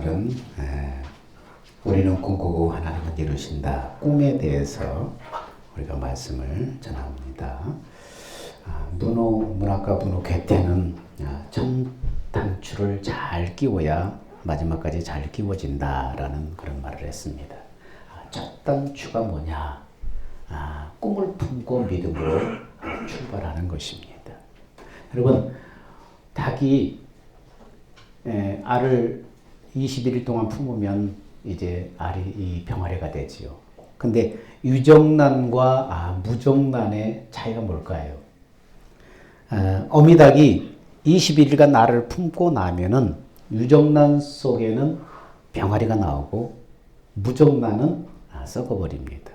오늘은 우리는 꿈꾸고 하나님은 이루신다. 꿈에 대해서 우리가 말씀을 전합니다. 문학과 문호 궤태는 첫 단추를 잘 끼워야 마지막까지 잘 끼워진다라는 그런 말을 했습니다. 첫 단추가 뭐냐? 꿈을 품고 믿음으로 출발하는 것입니다. 여러분, 닭이 알을 21일 동안 품으면 이제 알이 이 병아리가 되지요. 근데 유정란과 무정란의 차이가 뭘까요? 어미닭이 21일간 알을 품고 나면은 유정란 속에는 병아리가 나오고 무정란은 썩어버립니다.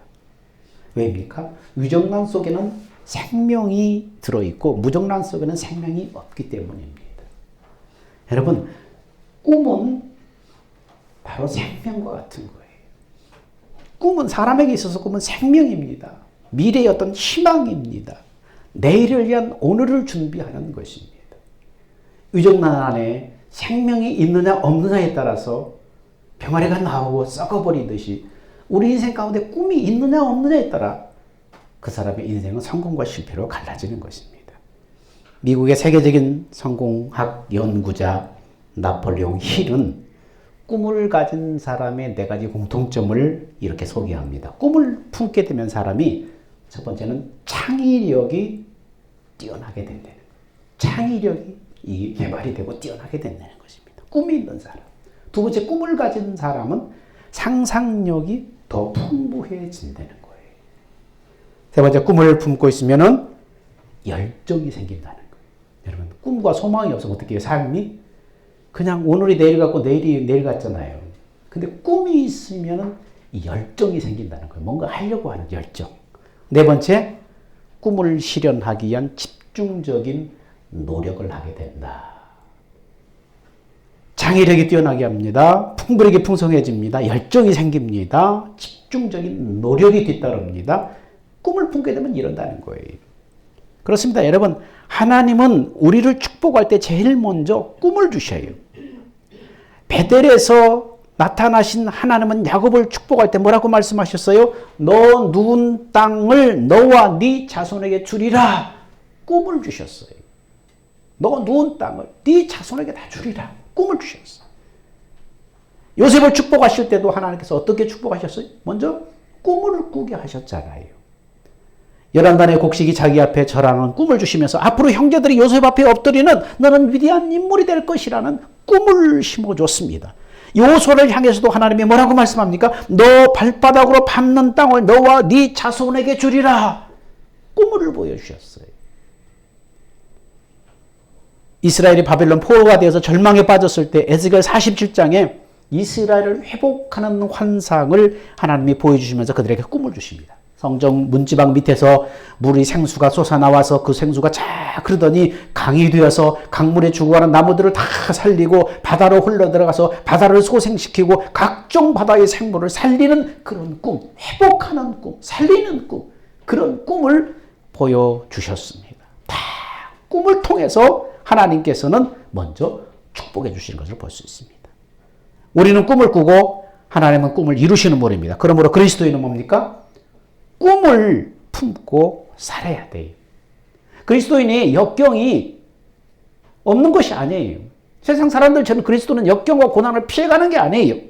왜입니까? 유정란 속에는 생명이 들어있고 무정란 속에는 생명이 없기 때문입니다. 여러분, 꿈은 바로 생명과 같은 거예요. 꿈은 사람에게 있어서 꿈은 생명입니다. 미래의 어떤 희망입니다. 내일을 위한 오늘을 준비하는 것입니다. 유정란 안에 생명이 있느냐 없느냐에 따라서 병아리가 나오고 썩어버리듯이 우리 인생 가운데 꿈이 있느냐 없느냐에 따라 그 사람의 인생은 성공과 실패로 갈라지는 것입니다. 미국의 세계적인 성공학 연구자 나폴레옹 힐은 꿈을 가진 사람의 4가지 공통점을 이렇게 소개합니다. 꿈을 품게 되면 사람이 첫 번째는 창의력이 뛰어나게 된다는 거예요. 창의력이 개발이 되고 뛰어나게 된다는 것입니다. 꿈이 있는 사람. 두 번째, 꿈을 가진 사람은 상상력이 더 풍부해진다는 거예요. 세 번째, 꿈을 품고 있으면은 열정이 생긴다는 거예요. 여러분, 꿈과 소망이 없으면 어떻게 해요? 삶이 그냥 오늘이 내일 같고 내일이 내일 같잖아요. 근데 꿈이 있으면은 열정이 생긴다는 거예요. 뭔가 하려고 하는 열정. 네 번째, 꿈을 실현하기 위한 집중적인 노력을 하게 된다. 창의력이 뛰어나게 합니다. 풍부하게 풍성해집니다. 열정이 생깁니다. 집중적인 노력이 뒤따릅니다. 꿈을 품게 되면 이런다는 거예요. 그렇습니다. 여러분, 하나님은 우리를 축복할 때 제일 먼저 꿈을 주셔요. 베델에서 나타나신 하나님은 야곱을 축복할 때 뭐라고 말씀하셨어요? 너 누운 땅을 너와 네 자손에게 주리라. 꿈을 주셨어요. 너 누운 땅을 네 자손에게 다 주리라. 꿈을 주셨어요. 요셉을 축복하실 때도 하나님께서 어떻게 축복하셨어요? 먼저 꿈을 꾸게 하셨잖아요. 11단의 곡식이 자기 앞에 절하는 꿈을 주시면서 앞으로 형제들이 요셉 앞에 엎드리는 너는 위대한 인물이 될 것이라는 꿈을 심어줬습니다. 요소를 향해서도 하나님이 뭐라고 말씀합니까? 너 발바닥으로 밟는 땅을 너와 네 자손에게 주리라. 꿈을 보여주셨어요. 이스라엘이 바벨론 포로가 되어서 절망에 빠졌을 때 에스겔 47장에 이스라엘을 회복하는 환상을 하나님이 보여주시면서 그들에게 꿈을 주십니다. 성정 문지방 밑에서 물이 생수가 솟아나와서 그 생수가 쫙 흐르더니 강이 되어서 강물에 죽어가는 나무들을 다 살리고 바다로 흘러들어가서 바다를 소생시키고 각종 바다의 생물을 살리는 그런 꿈, 회복하는 꿈, 살리는 꿈, 그런 꿈을 보여주셨습니다. 다 꿈을 통해서 하나님께서는 먼저 축복해 주시는 것을 볼 수 있습니다. 우리는 꿈을 꾸고 하나님은 꿈을 이루시는 분입니다. 그러므로 그리스도인은 뭡니까? 꿈을 품고 살아야 돼요. 그리스도인이 역경이 없는 것이 아니에요. 세상 사람들처럼 그리스도는 역경과 고난을 피해가는 게 아니에요.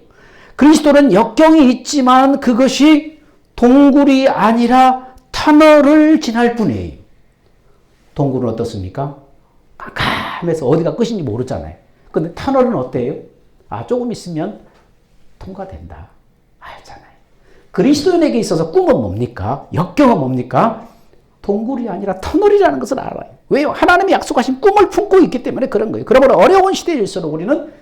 그리스도는 역경이 있지만 그것이 동굴이 아니라 터널을 지날 뿐이에요. 동굴은 어떻습니까? 깜깜해서 어디가 끝인지 모르잖아요. 근데 터널은 어때요? 조금 있으면 통과된다. 알잖아요. 그리스도인에게 있어서 꿈은 뭡니까? 역경은 뭡니까? 동굴이 아니라 터널이라는 것을 알아요. 왜요? 하나님이 약속하신 꿈을 품고 있기 때문에 그런 거예요. 그러므로 어려운 시대일수록 우리는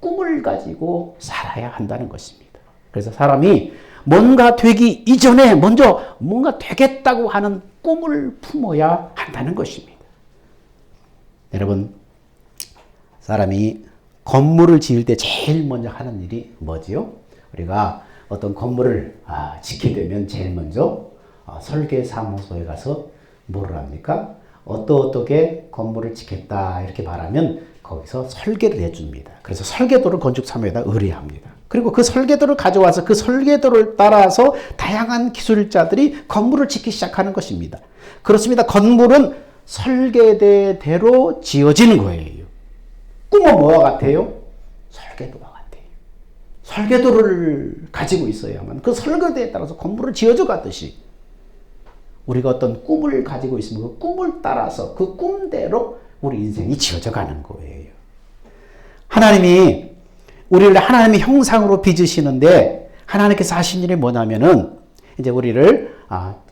꿈을 가지고 살아야 한다는 것입니다. 그래서 사람이 뭔가 되기 이전에 먼저 뭔가 되겠다고 하는 꿈을 품어야 한다는 것입니다. 여러분, 사람이 건물을 지을 때 제일 먼저 하는 일이 뭐지요? 우리가 어떤 건물을 짓게 되면 제일 먼저 설계사무소에 가서 뭐를 합니까? 어떻게 건물을 짓겠다 이렇게 말하면 거기서 설계를 해줍니다. 그래서 설계도를 건축사무에다 의뢰합니다. 그리고 그 설계도를 가져와서 그 설계도를 따라서 다양한 기술자들이 건물을 짓기 시작하는 것입니다. 그렇습니다. 건물은 설계대대로 지어지는 거예요. 꿈은 뭐와 같아요? 설계도와 같아요. 설계도를 가지고 있어야만 그 설계도에 따라서 건물을 지어져 가듯이 우리가 어떤 꿈을 가지고 있으면 그 꿈을 따라서 그 꿈대로 우리 인생이 지어져 가는 거예요. 하나님이 우리를 하나님의 형상으로 빚으시는데 하나님께서 하신 일이 뭐냐면은 이제 우리를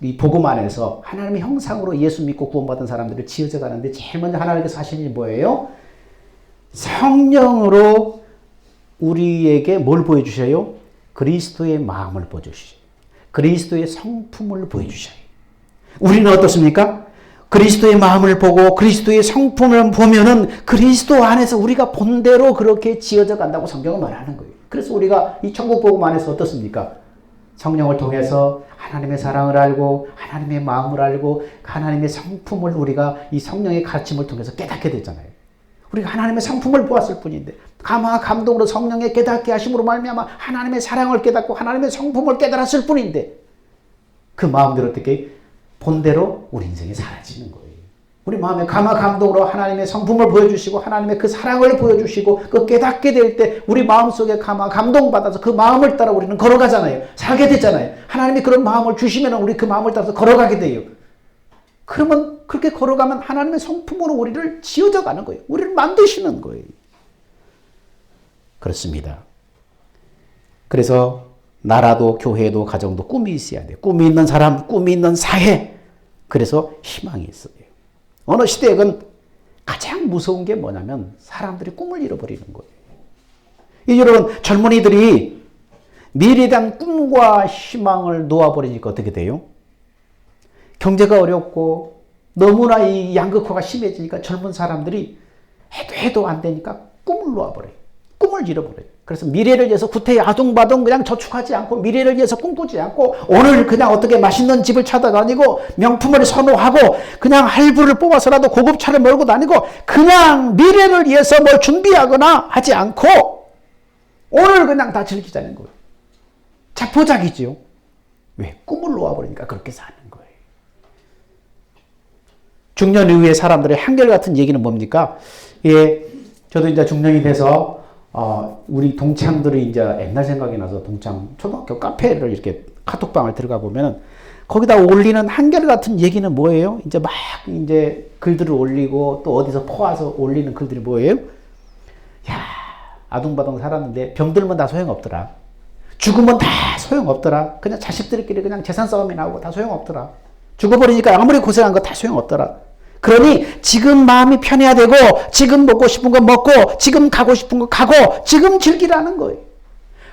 이 복음 안에서 하나님의 형상으로 예수 믿고 구원받은 사람들을 지어져 가는데 제일 먼저 하나님께서 하신 일이 뭐예요? 성령으로 우리에게 뭘 보여주셔요? 그리스도의 마음을 보여주셔요. 그리스도의 성품을 보여주셔요. 우리는 어떻습니까? 그리스도의 마음을 보고 그리스도의 성품을 보면은 그리스도 안에서 우리가 본대로 그렇게 지어져 간다고 성경은 말하는 거예요. 그래서 우리가 이 천국 복음 안에서 어떻습니까? 성령을 통해서 하나님의 사랑을 알고 하나님의 마음을 알고 하나님의 성품을 우리가 이 성령의 가르침을 통해서 깨닫게 됐잖아요. 우리가 하나님의 성품을 보았을 뿐인데 감화 감동으로 성령의 깨닫게 하심으로 말미암아 하나님의 사랑을 깨닫고 하나님의 성품을 깨달았을 뿐인데 그 마음대로 어떻게 본대로 우리 인생이 사라지는 거예요. 우리 마음에 감화 감동으로 하나님의 성품을 보여주시고 하나님의 그 사랑을 보여주시고 그 깨닫게 될 때 우리 마음속에 감화 감동받아서 그 마음을 따라 우리는 걸어가잖아요. 살게 되잖아요. 하나님이 그런 마음을 주시면 우리 그 마음을 따라서 걸어가게 돼요. 그러면 그렇게 걸어가면 하나님의 성품으로 우리를 지어져 가는 거예요. 우리를 만드시는 거예요. 그렇습니다. 그래서 나라도 교회도 가정도 꿈이 있어야 돼. 꿈이 있는 사람, 꿈이 있는 사회. 그래서 희망이 있어요. 어느 시대에는 가장 무서운 게 뭐냐면 사람들이 꿈을 잃어버리는 거예요. 여러분 젊은이들이 미래에 대한 꿈과 희망을 놓아버리니까 어떻게 돼요? 경제가 어렵고 너무나 이 양극화가 심해지니까 젊은 사람들이 해도 안 되니까 꿈을 놓아버려요. 꿈을 잃어버려요. 그래서 미래를 위해서 구태에 아둥바둥 그냥 저축하지 않고 미래를 위해서 꿈꾸지 않고 오늘 그냥 어떻게 맛있는 집을 찾아다니고 명품을 선호하고 그냥 할부를 뽑아서라도 고급차를 몰고 다니고 그냥 미래를 위해서 뭘 준비하거나 하지 않고 오늘 그냥 다 즐기자는 거예요. 자포자기지요. 왜? 꿈을 놓아버리니까 그렇게 사는 거예요. 중년 이후의 사람들의 한결같은 얘기는 뭡니까? 예, 저도 이제 중년이 돼서 우리 동창들이 이제 옛날 생각이 나서 동창 초등학교 카페를 이렇게 카톡방을 들어가 보면은 거기다 올리는 한결같은 얘기는 뭐예요? 이제 막 이제 글들을 올리고 또 어디서 퍼와서 올리는 글들이 뭐예요? 야, 아둥바둥 살았는데 병들면 다 소용없더라. 죽으면 다 소용없더라. 그냥 자식들끼리 그냥 재산 싸움이 나오고 다 소용없더라. 죽어버리니까 아무리 고생한 거 다 소용없더라. 그러니 지금 마음이 편해야 되고 지금 먹고 싶은 거 먹고 지금 가고 싶은 거 가고 지금 즐기라는 거예요.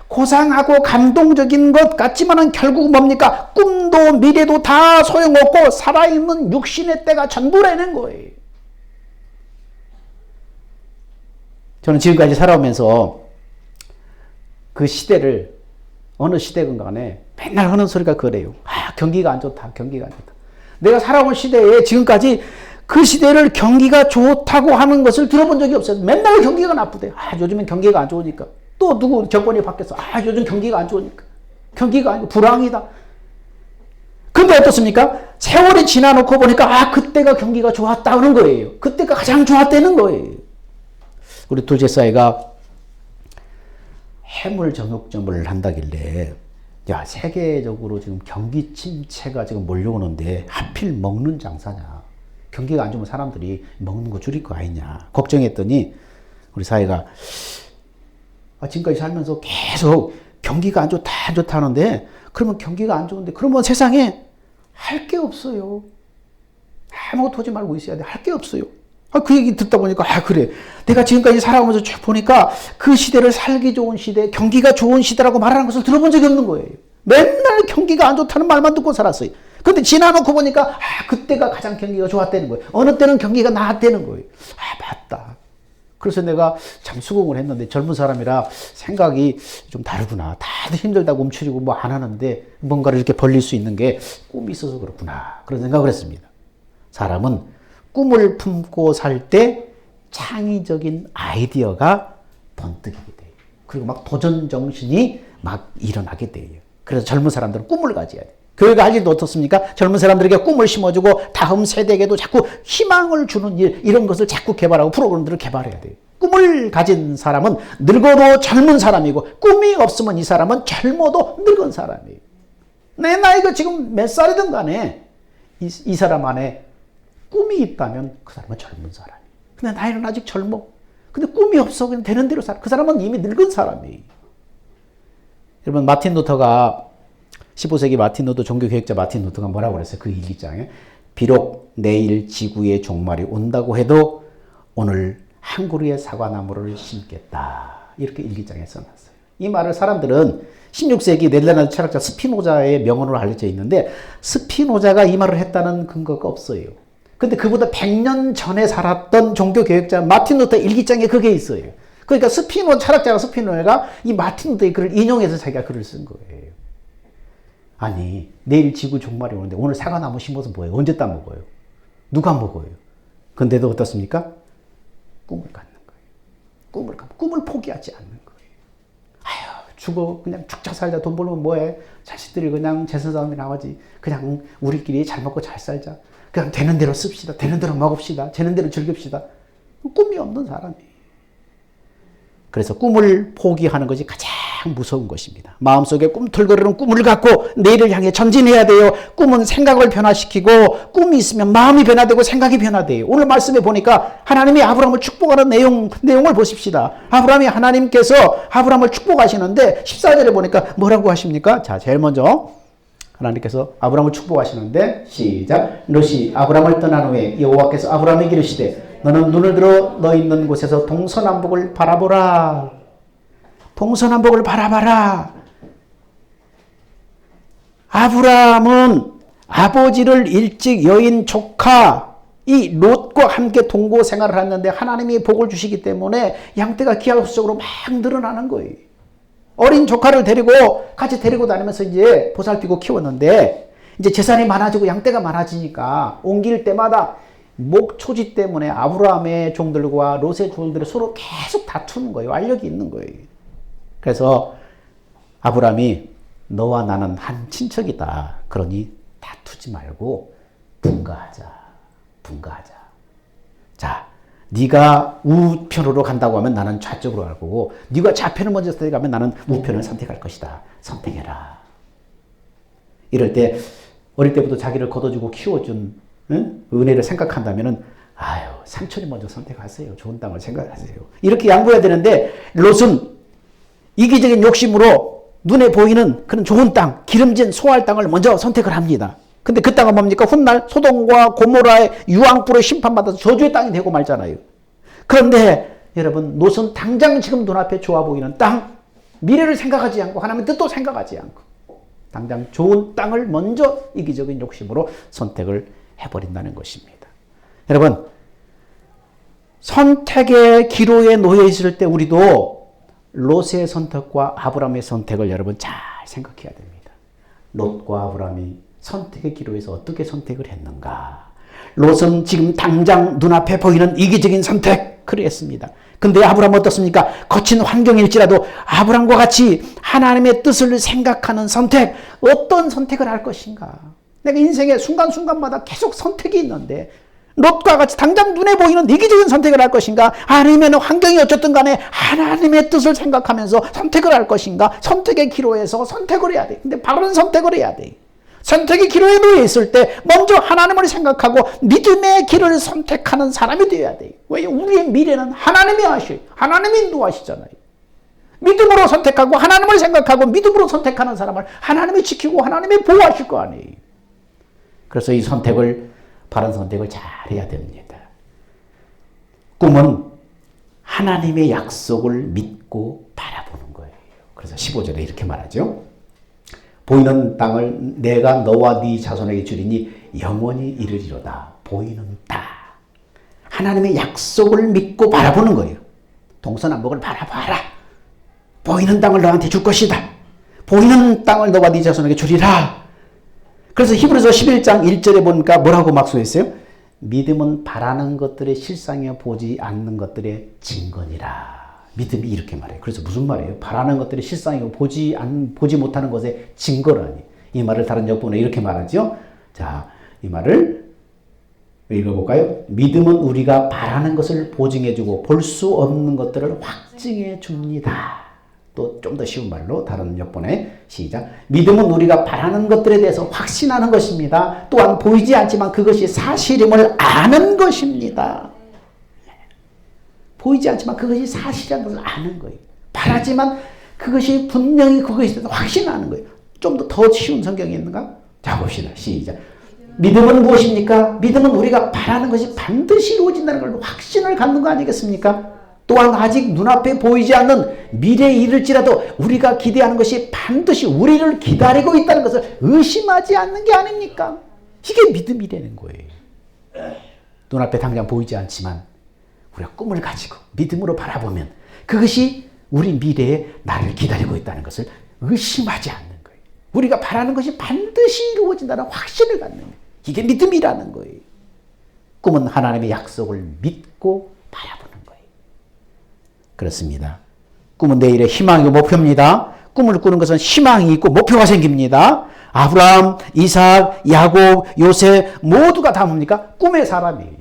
고상하고 감동적인 것 같지만은 결국 뭡니까? 꿈도 미래도 다 소용없고 살아있는 육신의 때가 전부라는 거예요. 저는 지금까지 살아오면서 그 시대를 어느 시대건 간에 맨날 하는 소리가 그래요. 경기가 안 좋다. 경기가 안 좋다. 내가 살아온 시대에 지금까지 그 시대를 경기가 좋다고 하는 것을 들어본 적이 없어요. 맨날 경기가 나쁘대. 요즘엔 경기가 안 좋으니까. 또 누구 정권이 바뀌었어. 요즘 경기가 안 좋으니까. 경기가 아니고 불황이다. 근데 어떻습니까? 세월이 지나놓고 보니까 그때가 경기가 좋았다는 거예요. 그때가 가장 좋았다는 거예요. 우리 두제사회가 해물 정육점을 한다길래 야, 세계적으로 지금 경기 침체가 지금 몰려오는데 하필 먹는 장사냐. 경기가 안 좋으면 사람들이 먹는 거 줄일 거 아니냐. 걱정했더니 우리 사회가 지금까지 살면서 계속 경기가 안 좋다, 안 좋다 하는데 그러면 경기가 안 좋은데 그러면 세상에 할 게 없어요. 아무것도 하지 말고 있어야 돼. 할 게 없어요. 그 얘기 듣다 보니까 그래. 내가 지금까지 살아오면서 쭉 보니까 그 시대를 살기 좋은 시대, 경기가 좋은 시대라고 말하는 것을 들어본 적이 없는 거예요. 맨날 경기가 안 좋다는 말만 듣고 살았어요. 근데 지나놓고 보니까 그때가 가장 경기가 좋았다는 거예요. 어느 때는 경기가 나았다는 거예요. 맞다. 그래서 내가 참 수긍을 했는데 젊은 사람이라 생각이 좀 다르구나. 다들 힘들다고 움츠리고 뭐 안 하는데 뭔가를 이렇게 벌릴 수 있는 게 꿈이 있어서 그렇구나. 그런 생각을 했습니다. 사람은 꿈을 품고 살 때 창의적인 아이디어가 번뜩이게 돼요. 그리고 막 도전 정신이 막 일어나게 돼요. 그래서 젊은 사람들은 꿈을 가져야 돼요. 교회가 할 일도 어떻습니까? 젊은 사람들에게 꿈을 심어주고 다음 세대에게도 자꾸 희망을 주는 일, 이런 것을 자꾸 개발하고 프로그램들을 개발해야 돼요. 꿈을 가진 사람은 늙어도 젊은 사람이고 꿈이 없으면 이 사람은 젊어도 늙은 사람이에요. 내 나이가 지금 몇 살이든 간에 이 사람 안에 꿈이 있다면 그 사람은 젊은 사람이에요. 근데 나이는 아직 젊어. 근데 꿈이 없어. 그냥 되는 대로 살아. 그 사람은 이미 늙은 사람이에요. 여러분, 마틴 루터가 15세기 마틴 루터, 종교개혁자 마틴 루터가 뭐라고 그랬어요? 그 일기장에. 비록 내일 지구의 종말이 온다고 해도 오늘 한 그루의 사과나무를 심겠다. 이렇게 일기장에 써놨어요. 이 말을 사람들은 16세기 네덜란드 철학자 스피노자의 명언으로 알려져 있는데 스피노자가 이 말을 했다는 근거가 없어요. 근데 그보다 100년 전에 살았던 종교개혁자 마틴 루터 일기장에 그게 있어요. 그러니까 철학자가 스피노자가 이 마틴 루터의 글을 인용해서 자기가 글을 쓴 거예요. 아니, 내일 지구 종말이 오는데 오늘 사과나무 심어서 뭐예요? 언제 따먹어요? 누가 먹어요? 근데도 어떻습니까? 꿈을 갖는 거예요. 꿈을 포기하지 않는 거예요. 아휴, 그냥 죽자 살자, 돈 벌면 뭐해? 자식들이 그냥 재산 싸움이 나오지. 그냥 우리끼리 잘 먹고 잘 살자. 그냥 되는 대로 씁시다. 되는 대로 먹읍시다. 되는 대로 즐깁시다. 꿈이 없는 사람이에요. 그래서 꿈을 포기하는 것이 가장 무서운 것입니다. 마음속에 꿈틀거리는 꿈을 갖고 내일을 향해 전진해야 돼요. 꿈은 생각을 변화시키고 꿈이 있으면 마음이 변화되고 생각이 변화돼요. 오늘 말씀에 보니까 하나님이 아브라함을 축복하는 내용을 보십시다. 하나님께서 아브라함을 축복하시는데 14절에 보니까 뭐라고 하십니까? 자, 제일 먼저 하나님께서 아브라함을 축복하시는데 시작. 롯이 아브라함을 떠난 후에 여호와께서 아브라함에게 이르시되 너는 눈을 들어 너 있는 곳에서 동서남북을 바라보라. 동서남북을 바라봐라. 아브라함은 아버지를 일찍 여인 조카 이 롯과 함께 동거 생활을 했는데 하나님이 복을 주시기 때문에 양떼가 기하급수적으로 막 늘어나는 거예요. 어린 조카를 같이 데리고 다니면서 이제 보살피고 키웠는데 이제 재산이 많아지고 양떼가 많아지니까 옮길 때마다 목초지 때문에 아브라함의 종들과 롯의 종들이 서로 계속 다투는 거예요. 알력이 있는 거예요. 그래서 아브라함이 너와 나는 한 친척이다. 그러니 다투지 말고 분가하자. 자, 네가 우편으로 간다고 하면 나는 좌쪽으로 갈 거고 네가 좌편을 먼저 선택하면 나는 우편을 선택할 것이다. 선택해라. 이럴 때 어릴 때부터 자기를 걷어주고 키워준 은혜를 생각한다면은 삼촌이 먼저 선택하세요. 좋은 땅을 생각하세요. 이렇게 양보해야 되는데 롯은 이기적인 욕심으로 눈에 보이는 그런 좋은 땅, 기름진 소할 땅을 먼저 선택을 합니다. 근데 그 땅은 뭡니까? 훗날 소돔과 고모라의 유황불에 심판받아서 저주의 땅이 되고 말잖아요. 그런데 여러분, 롯은 당장 지금 눈앞에 좋아 보이는 땅, 미래를 생각하지 않고 하나님의 뜻도 생각하지 않고 당장 좋은 땅을 먼저 이기적인 욕심으로 선택을 해버린다는 것입니다. 여러분, 선택의 기로에 놓여 있을 때 우리도 롯의 선택과 아브라함의 선택을 여러분 잘 생각해야 됩니다. 롯과 아브라함이 선택의 기로에서 어떻게 선택을 했는가? 롯은 지금 당장 눈앞에 보이는 이기적인 선택을 했습니다. 근데 아브라함은 어떻습니까? 거친 환경일지라도 아브라함과 같이 하나님의 뜻을 생각하는 선택, 어떤 선택을 할 것인가? 내가 인생의 순간순간마다 계속 선택이 있는데 롯과 같이 당장 눈에 보이는 이기적인 선택을 할 것인가? 아니면 환경이 어쨌든 간에 하나님의 뜻을 생각하면서 선택을 할 것인가? 선택의 기로에서 선택을 해야 돼. 근데 바른 선택을 해야 돼. 선택의 기로에 놓여 있을 때 먼저 하나님을 생각하고 믿음의 길을 선택하는 사람이 되어야 돼요. 왜? 우리의 미래는 하나님이 하셔요. 하나님이 인도하시잖아요. 믿음으로 선택하고 하나님을 생각하고 믿음으로 선택하는 사람을 하나님이 지키고 하나님이 보호하실 거 아니에요. 그래서 이 선택을, 바른 선택을 잘 해야 됩니다. 꿈은 하나님의 약속을 믿고 바라보는 거예요. 그래서 15절에 이렇게 말하죠. 보이는 땅을 내가 너와 네 자손에게 주리니 영원히 이르리로다. 보이는 땅. 하나님의 약속을 믿고 바라보는 거예요. 동서남북을 바라봐라. 보이는 땅을 너한테 줄 것이다. 보이는 땅을 너와 네 자손에게 주리라. 그래서 히브리서 11장 1절에 보니까 뭐라고 막 써있어요? 믿음은 바라는 것들의 실상에 보지 않는 것들의 증거니라. 믿음이 이렇게 말해요. 그래서 무슨 말이에요? 바라는 것들의 실상에 보지 못하는 것의 증거라니. 이 말을 다른 역본에 이렇게 말하죠. 자, 이 말을 읽어볼까요? 믿음은 우리가 바라는 것을 보증해주고 볼 수 없는 것들을 확증해 줍니다. 또 좀 더 쉬운 말로 다른 역본에 시작. 믿음은 우리가 바라는 것들에 대해서 확신하는 것입니다. 또한 보이지 않지만 그것이 사실임을 아는 것입니다. 보이지 않지만 그것이 사실이라는 것을 아는 거예요. 바라지만 그것이 분명히 그것에 대해서 확신하는 거예요. 좀 더 쉬운 성경이 있는가? 자, 봅시다. 시작. 믿음은 무엇입니까? 믿음은 우리가 바라는 것이 반드시 이루어진다는 걸 확신을 갖는 거 아니겠습니까? 또한 아직 눈앞에 보이지 않는 미래에 이를지라도 우리가 기대하는 것이 반드시 우리를 기다리고 있다는 것을 의심하지 않는 게 아닙니까? 이게 믿음이라는 거예요. 눈앞에 당장 보이지 않지만 우리가 꿈을 가지고 믿음으로 바라보면 그것이 우리 미래에 나를 기다리고 있다는 것을 의심하지 않는 거예요. 우리가 바라는 것이 반드시 이루어진다는 확신을 갖는 거예요. 이게 믿음이라는 거예요. 꿈은 하나님의 약속을 믿고 바라보는 거예요. 그렇습니다. 꿈은 내일의 희망이고 목표입니다. 꿈을 꾸는 것은 희망이 있고 목표가 생깁니다. 아브라함, 이삭, 야곱, 요셉 모두가 다 뭡니까? 꿈의 사람이에요.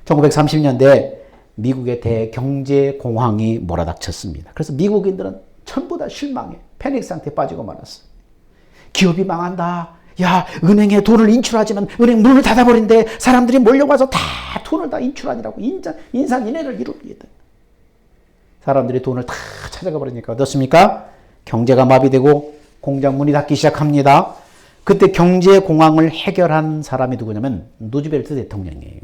1930년대 미국의 대경제공황이 몰아닥쳤습니다. 그래서 미국인들은 전부 다 실망해 패닉 상태에 빠지고 말았어요. 기업이 망한다. 야, 은행에 돈을 인출하지만 은행 문을 닫아버린대. 사람들이 몰려와서 다 돈을 다 인출하니라고 인산인해를 이룹니다. 사람들이 돈을 다 찾아가 버리니까 어떻습니까? 경제가 마비되고 공장 문이 닫기 시작합니다. 그때 경제공황을 해결한 사람이 누구냐면 루즈벨트 대통령이에요.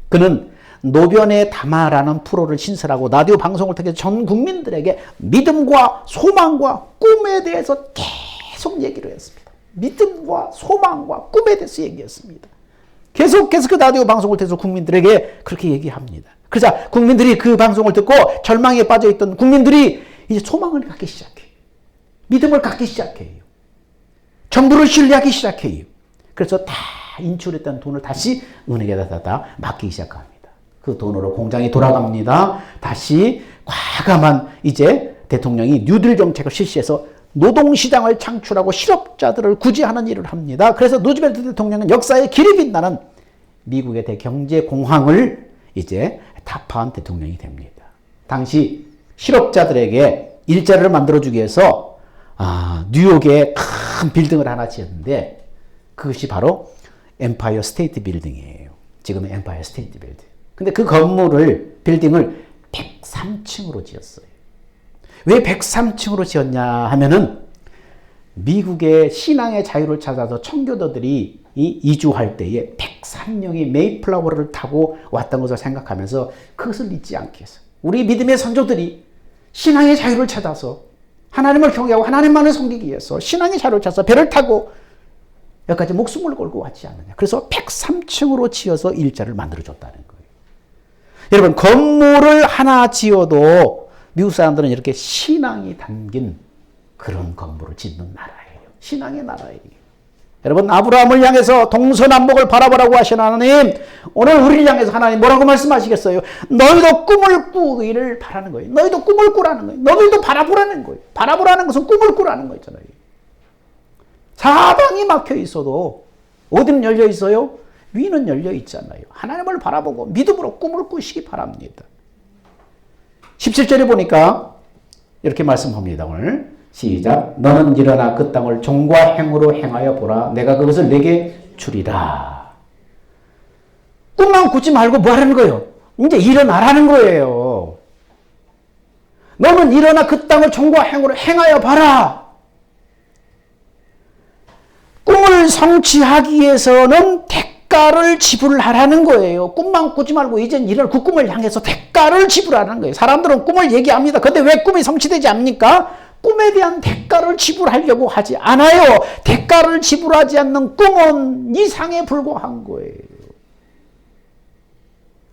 그는 노변의 담화라는 프로를 신설하고 라디오 방송을 통해 전 국민들에게 믿음과 소망과 꿈에 대해서 계속 얘기를 했습니다. 믿음과 소망과 꿈에 대해서 얘기했습니다. 계속해서 그 라디오 방송을 통해서 국민들에게 그렇게 얘기합니다. 그러자 국민들이 그 방송을 듣고 절망에 빠져있던 국민들이 이제 소망을 갖기 시작해요. 믿음을 갖기 시작해요. 정부를 신뢰하기 시작해요. 그래서 다 인출했던 돈을 다시 은행에다 맡기기 시작합니다. 그 돈으로 공장이 돌아갑니다. 다시 과감한 이제 대통령이 뉴딜 정책을 실시해서 노동시장을 창출하고 실업자들을 구제하는 일을 합니다. 그래서 루즈벨트 대통령은 역사의 길이 빛나는 미국의 대경제공황을 이제 타파한 대통령이 됩니다. 당시 실업자들에게 일자리를 만들어주기 위해서 뉴욕에 큰 빌딩을 하나 지었는데 그것이 바로 엠파이어 스테이트 빌딩이에요. 지금의 엠파이어 스테이트 빌딩. 근데 그 빌딩을 103층으로 지었어요. 왜 103층으로 지었냐 하면은 미국의 신앙의 자유를 찾아서 청교도들이 이주할 때에 103명이 메이플라워를 타고 왔던 것을 생각하면서 그것을 잊지 않기 위해서 우리 믿음의 선조들이 신앙의 자유를 찾아서 하나님을 경외하고 하나님만을 섬기기 위해서 신앙의 자유를 찾아서 배를 타고 여기까지 목숨을 걸고 왔지 않느냐. 그래서 103층으로 지어서 일자를 만들어줬다는 거예요. 여러분, 건물을 하나 지어도 미국 사람들은 이렇게 신앙이 담긴 그런 건물을 짓는 나라예요. 신앙의 나라예요. 여러분, 아브라함을 향해서 동서남북을 바라보라고 하신 하나님, 오늘 우리를 향해서 하나님 뭐라고 말씀하시겠어요? 너희도 꿈을 꾸기를 바라는 거예요. 너희도 꿈을 꾸라는 거예요. 너희도 바라보라는 거예요. 바라보라는 것은 꿈을 꾸라는 거잖아요. 사방이 막혀 있어도 어디는 열려 있어요? 위는 열려 있잖아요. 하나님을 바라보고 믿음으로 꿈을 꾸시기 바랍니다. 17절에 보니까 이렇게 말씀합니다. 오늘 시작. 너는 일어나 그 땅을 종과 행으로 행하여 보라. 내가 그것을 내게 주리라. 꿈만 꾸지 말고 뭐 하라는 거예요? 이제 일어나라는 거예요. 너는 일어나 그 땅을 종과 행으로 행하여 봐라. 꿈을 성취하기 위해서는 대가를 지불하라는 거예요. 꿈만 꾸지 말고 이젠 이런 그 꿈을 향해서 대가를 지불하는 거예요. 사람들은 꿈을 얘기합니다. 근데 왜 꿈이 성취되지 않습니까? 꿈에 대한 대가를 지불하려고 하지 않아요. 대가를 지불하지 않는 꿈은 이상에 불과한 거예요.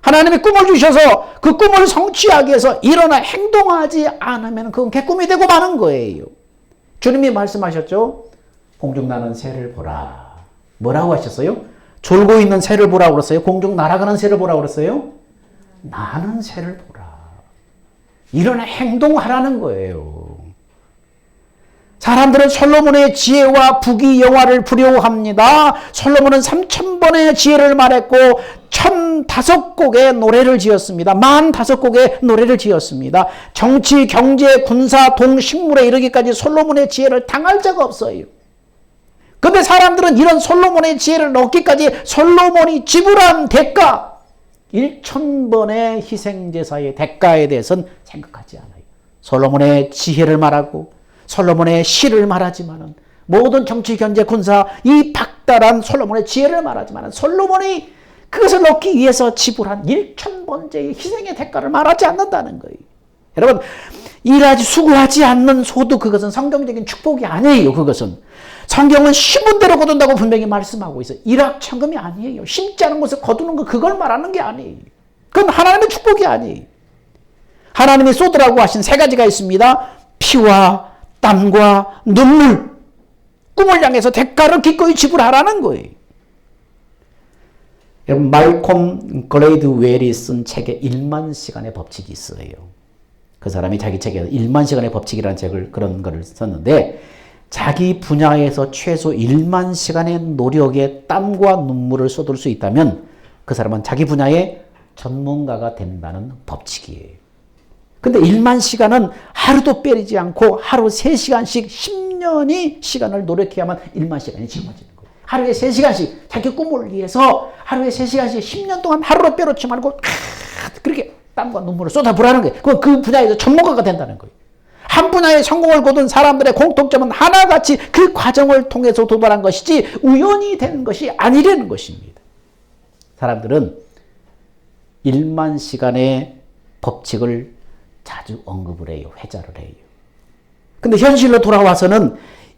하나님이 꿈을 주셔서 그 꿈을 성취하기 위해서 일어나 행동하지 않으면 그건 개꿈이 되고 마는 거예요. 주님이 말씀하셨죠? 공중나는 새를 보라. 뭐라고 하셨어요? 졸고 있는 새를 보라고 그랬어요? 공중 날아가는 새를 보라고 그랬어요? 나는 새를 보라. 이런 행동하라는 거예요. 사람들은 솔로몬의 지혜와 부귀영화를 부려워합니다. 솔로몬은 3,000번의 지혜를 말했고 1,005곡의 노래를 지었습니다. 45곡의 노래를 지었습니다. 정치, 경제, 군사, 동식물에 이르기까지 솔로몬의 지혜를 당할 적 없어요. 근데 사람들은 이런 솔로몬의 지혜를 얻기까지 솔로몬이 지불한 대가 1,000번의 희생제사의 대가에 대해서는 생각하지 않아요. 솔로몬의 지혜를 말하고 솔로몬의 시를 말하지만은 모든 정치, 경제, 군사 이 박달한 솔로몬의 지혜를 말하지만은 솔로몬이 그것을 얻기 위해서 지불한 1,000번째의 희생의 대가를 말하지 않는다는 거예요. 여러분, 수고하지 않는 소득, 그것은 성경적인 축복이 아니에요. 그것은 성경은 심은 대로 거둔다고 분명히 말씀하고 있어요. 일확천금이 아니에요. 심지 않은 것을 거두는 거, 그걸 말하는 게 아니에요. 그건 하나님의 축복이 아니에요. 하나님이 쏟으라고 하신 세 가지가 있습니다. 피와 땀과 눈물, 꿈을 향해서 대가를 기꺼이 지불하라는 거예요. 여러분, 말콤 글레이드웰이 쓴 책에 1만 시간의 법칙이 있어요. 그 사람이 자기 책에 1만 시간의 법칙이라는 책을, 그런 거를 썼는데, 자기 분야에서 최소 1만 시간의 노력에 땀과 눈물을 쏟을 수 있다면 그 사람은 자기 분야의 전문가가 된다는 법칙이에요. 근데 1만 시간은 하루도 빼리지 않고 하루 3시간씩 10년이 시간을 노력해야만 1만 시간이 채워지는 거예요. 하루에 3시간씩 자기 꿈을 위해서 하루에 3시간씩 10년 동안 하루로 빼놓지 말고 그렇게 땀과 눈물을 쏟아부라는 거예요. 그 분야에서 전문가가 된다는 거예요. 한 분야에 성공을 거둔 사람들의 공통점은 하나같이 그 과정을 통해서 도달한 것이지 우연히 된 것이 아니라는 것입니다. 사람들은 1만 시간의 법칙을 자주 언급을 해요. 회자를 해요. 근데 현실로 돌아와서는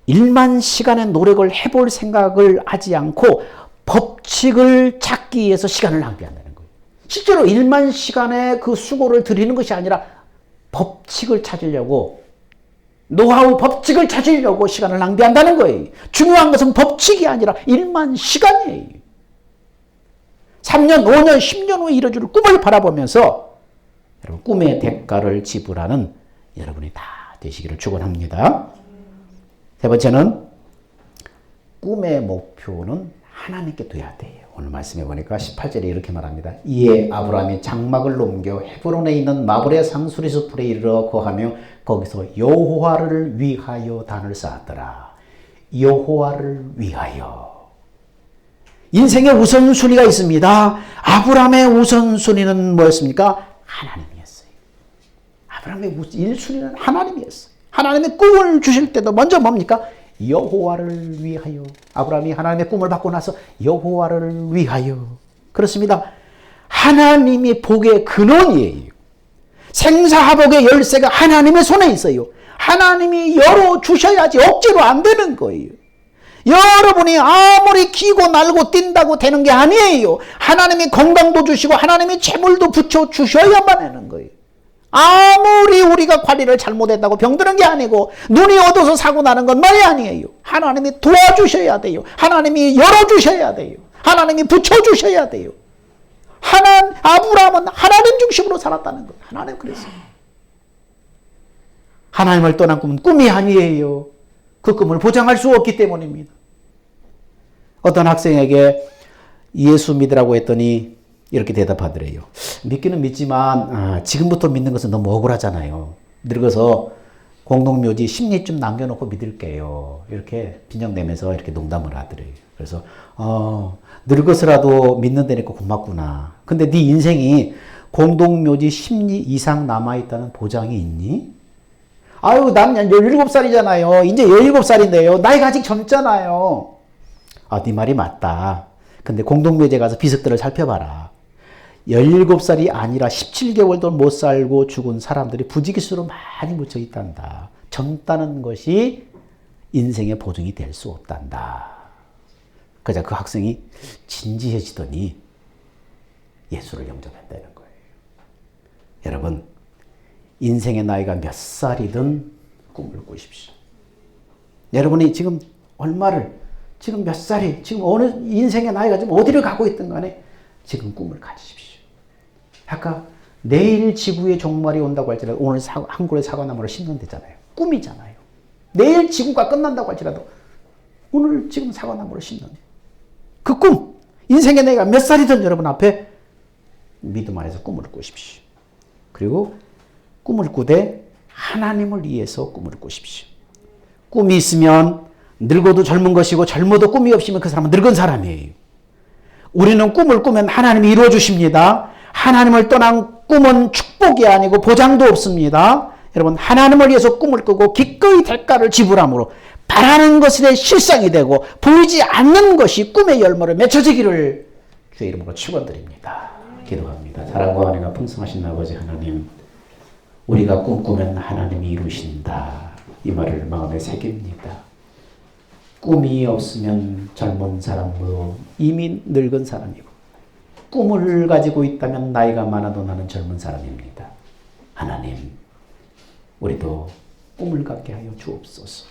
1만 시간의 노력을 해볼 생각을 하지 않고 법칙을 찾기 위해서 시간을 낭비한다는 거예요. 실제로 1만 시간의 그 수고를 들이는 것이 아니라 법칙을 찾으려고, 노하우 법칙을 찾으려고 시간을 낭비한다는 거예요. 중요한 것은 법칙이 아니라 1만 시간이에요. 3년, 5년, 10년 후에 이뤄줄 꿈을 바라보면서 여러분, 꿈의 대가를 지불하는 여러분이 다 되시기를 축원합니다. 세 번째는 꿈의 목표는 하나님께 둬야 돼요. 오늘 말씀해 보니까 18절에 이렇게 말합니다. 이에 아브라함이 장막을 옮겨 헤브론에 있는 마블의 상수리 숲에 이르러 거하며 거기서 여호와를 위하여 단을 쌓았더라. 여호와를 위하여. 인생의 우선순위가 있습니다. 아브라함의 우선순위는 뭐였습니까? 하나님이었어요. 아브라함의 1순위는 하나님이었어요. 하나님의 꿈을 주실 때도 먼저 뭡니까? 여호와를 위하여. 아브라함이 하나님의 꿈을 받고 나서 여호와를 위하여. 그렇습니다. 하나님이 복의 근원이에요. 생사화복의 열쇠가 하나님의 손에 있어요. 하나님이 열어주셔야지 억지로 안 되는 거예요. 여러분이 아무리 기고 날고 뛴다고 되는 게 아니에요. 하나님이 건강도 주시고 하나님이 재물도 붙여주셔야만 하는 거예요. 아무리 우리가 관리를 잘못했다고 병드는 게 아니고 눈이 어두워서 사고 나는 건 말이 아니에요. 하나님이 도와주셔야 돼요. 하나님이 열어주셔야 돼요. 하나님이 붙여주셔야 돼요. 아브라함은 하나님 중심으로 살았다는 거예요. 하나님 그랬어요. 하나님을 떠난 꿈은 꿈이 아니에요. 그 꿈을 보장할 수 없기 때문입니다. 어떤 학생에게 예수 믿으라고 했더니 이렇게 대답하더래요. 믿기는 믿지만 지금부터 믿는 것은 너무 억울하잖아요. 늙어서 공동묘지 10리쯤 남겨놓고 믿을게요. 이렇게 빈정내면서 이렇게 농담을 하더래요. 그래서 늙어서라도 믿는다니까 고맙구나. 근데 네 인생이 공동묘지 10리 이상 남아있다는 보장이 있니? 아유, 난 17살이잖아요. 이제 17살인데요. 나이가 아직 젊잖아요. 네 말이 맞다. 근데 공동묘지에 가서 비석들을 살펴봐라. 17살이 아니라 17개월도 못 살고 죽은 사람들이 부지기수로 많이 묻혀 있단다. 젊다는 것이 인생의 보증이 될 수 없단다. 그러자 그 학생이 진지해지더니 예수를 영접한다는 거예요. 여러분, 인생의 나이가 몇 살이든 꿈을 꾸십시오. 여러분이 지금 얼마를 지금 몇 살이, 지금 어느 인생의 나이가 지금 어디를 가고 있든 간에 지금 꿈을 가지십시오. 아까 내일 지구의 종말이 온다고 할지라도 오늘 한 그루의 사과나무를 심는 데잖아요. 꿈이잖아요. 내일 지구가 끝난다고 할지라도 오늘 지금 사과나무를 심는 그 꿈, 인생의 나이가 몇 살이든 여러분 앞에 믿음 안에서 꿈을 꾸십시오. 그리고 꿈을 꾸되 하나님을 위해서 꿈을 꾸십시오. 꿈이 있으면 늙어도 젊은 것이고 젊어도 꿈이 없으면 그 사람은 늙은 사람이에요. 우리는 꿈을 꾸면 하나님이 이루어 주십니다. 하나님을 떠난 꿈은 축복이 아니고 보장도 없습니다. 여러분, 하나님을 위해서 꿈을 꾸고 기꺼이 대가를 지불함으로 바라는 것의 실상이 되고 보이지 않는 것이 꿈의 열매로 맺혀지기를 주의 이름으로 축원드립니다. 기도합니다. 사랑과 은혜가 풍성하신 아버지 하나님, 우리가 꿈꾸면 하나님이 이루신다. 이 말을 마음에 새깁니다. 꿈이 없으면 젊은 사람으로 이미 늙은 사람이고, 꿈을 가지고 있다면 나이가 많아도 나는 젊은 사람입니다. 하나님, 우리도 꿈을 갖게 하여 주옵소서.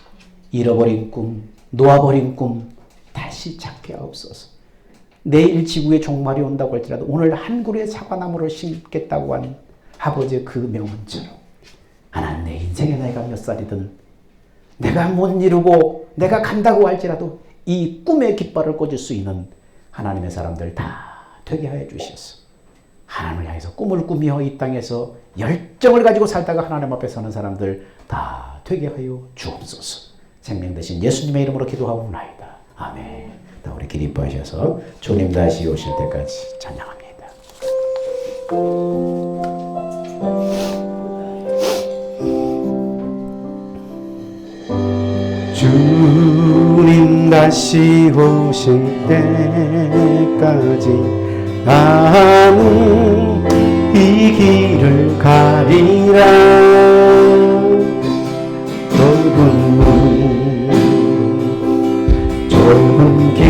잃어버린 꿈, 놓아버린 꿈 다시 찾게 하옵소서. 내일 지구의 종말이 온다고 할지라도 오늘 한 그루의 사과나무를 심겠다고 한 아버지의 그 명언처럼 하나님, 내 인생의 나이가 몇 살이든 내가 못 이루고 내가 간다고 할지라도 이 꿈의 깃발을 꽂을 수 있는 하나님의 사람들 다 되게 하여 주시옵소서. 하나님을 향해서 꿈을 꾸며 이 땅에서 열정을 가지고 살다가 하나님 앞에 서는 사람들 다 되게 하여 주옵소서. 생명 되신 예수님의 이름으로 기도하옵나이다. 아멘. 다 우리 기립하셔서 주님 다시 오실 때까지 찬양합니다. 주님 다시 오실 때까지 나는 이 길을 가리라. 좁은 길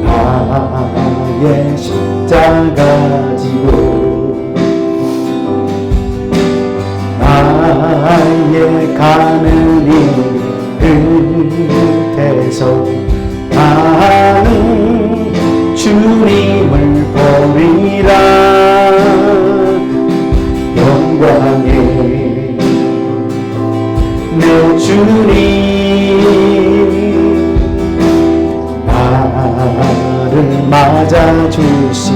나의 십자가 지고 나의 가는 이 끝에서 나는 주님을 보리라. 영광의 내 주님 나를 맞아주시니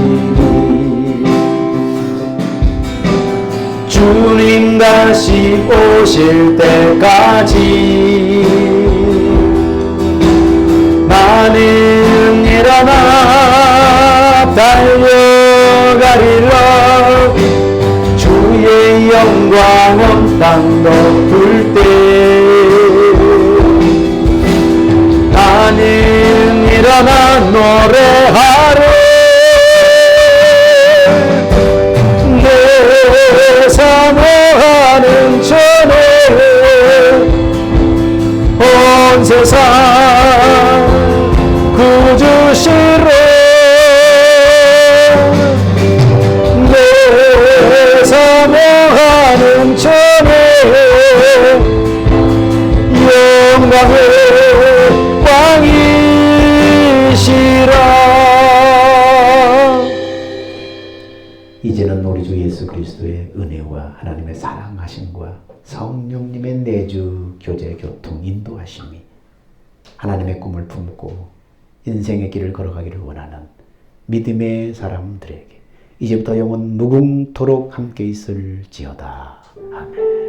주님 다시 오실 때까지 나는 일어나 달려가리라. 주의 영광 온 땅 덮을 때 나는 일어나 노래하리. 내 사모하는 전에 온 세상 구주시로 내 사모하는 전에 영광의 왕이시라. 이제는 우리 주 예수 그리스도의 은혜와 하나님의 사랑하심과 성령님의 내주 교제 교통 인도하심이 하나님의 꿈을 품고 인생의 길을 걸어가기를 원하는 믿음의 사람들에게 이제부터 영원 무궁토록 함께 있을지어다. 아멘.